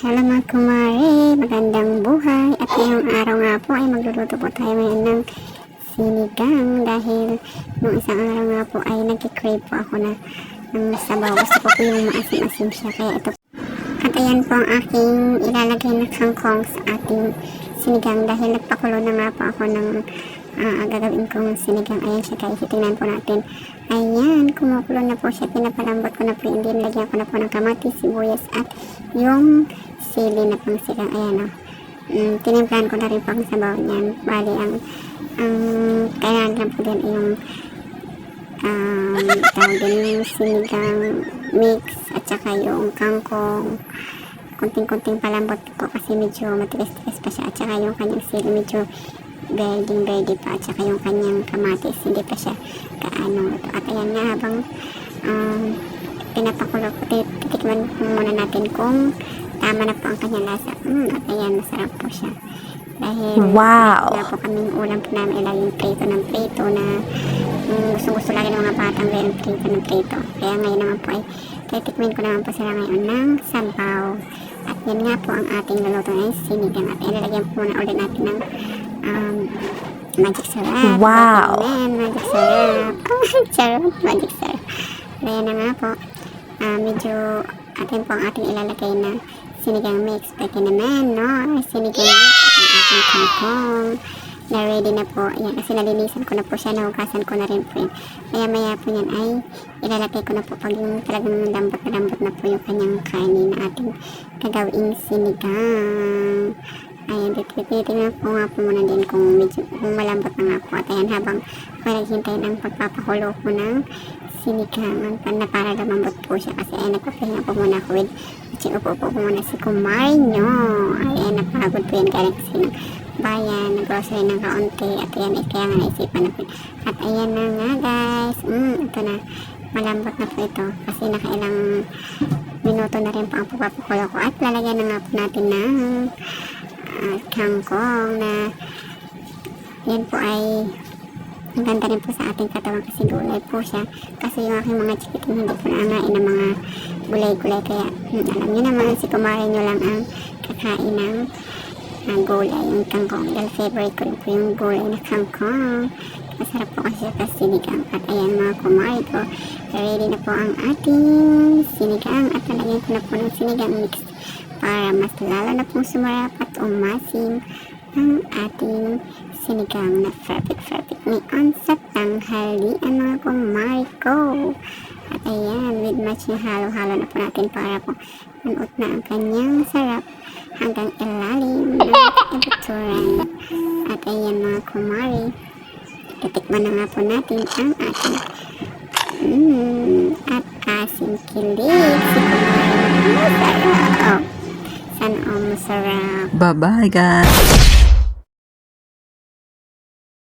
Hello mga kumare, magandang buhay. At ngayong araw nga po ay magluluto po tayo ngayon ng sinigang dahil nung isang araw nga po ay nagkikrave po ako na ng sabaw. Gusto ko po yung maasim-asim siya, kaya ito. At ayan po ang aking ilalagay na kangkong sa ating sinigang dahil nagpakulo na nga po ako ng gagawin kong sinigang. Ayan siya guys, tingnan po natin. Ayan, kumukulo na po siya, pinapalambot ko na po, hindi nilagyan ko na po ng kamatis, sibuyas at yung sili na pang sigang. Ayan o, tinimplahan ko na rin po ang sabaw niyan. Bali, ang kailangan lang po din yung tawag din yung sinigang mix at saka yung kangkong. Kunting-kunting palambot po kasi medyo matigas-tigas pa siya, at saka yung kanyang sili medyo berding-berde pa, at saka yung kanyang kamatis hindi pa siya kaano ito. At ayan nga, habang pinapakulo ko, titikman muna natin kung tama na po ang kanyang lasa. At ayan, masarap po siya dahil wow, na po kaming ulam po namin laging prito ng prito na gusto lagi ng mga batang gawin prito ng prito. Kaya ngayon naman po ay titikmin ko naman po sila ngayon ng sabaw. At yan nga po ang ating luluto ay sinigang, at ilalagyan po muna ulit natin ng magic syrup. Wow, Magic syrup. Charot, magic syrup. Ayan na nga po, medyo atin po ang ating ilalagay na sinigang mix. Pwede naman, no? Sinigang mix at ang ating kangkong na ready na po. Ayan, kasi nalinisan ko na po siya, nahugasan ko na rin po yun. Maya po yan ay ilalagay ko na po pag yung talagang lambot na po yung kanyang kanin na ating gagawing sinigang. Ayan, titignan ko nga po muna din kung malambot na nga po. At ayan, habang naghintay ng pagpapakulo ko ng sinigang na para lumambot po siya, kasi ayan, nagpapahinga po muna ako with upo po muna si Kumay nyo. Ayan, napagod po yan galing kasi ng bayan, nag-grocery ng kaunti. At ayan, kaya nga naisipan na po. At ayan na nga guys, ito na, malambot na po ito kasi nakailang minuto na rin po ang pagpapakulo ko. At lalagyan na nga po natin ng kangkong na yan po ay ang ganda rin po sa ating katawan kasi gulay po siya. Kasi yung aking mga chikiting hindi po naangain ng mga gulay-gulay, kaya alam nyo naman, si kumare nyo lang ang kakain ng gulay, yung kangkong, dahil favorite ko rin po yung gulay na kangkong. Masarap po kasi siya sa sinigang. At ayan mga kumare ko, ready na po ang ating sinigang, at nalagyan ko na po ng sinigang mix para mas lalo na pong sumarap at umasim ang ating sinigang na perfect ngayon sa tanghalian mga kumare ko. At ayan, with matching halo-halo na po natin para po manuot na ang kanyang sarap hanggang ilalim ng ibuturan. At ayan mga kumare, titikman na nga po natin ang ating at asim kilig. Si kumare, masarap. Sana masarap. bye bye guys.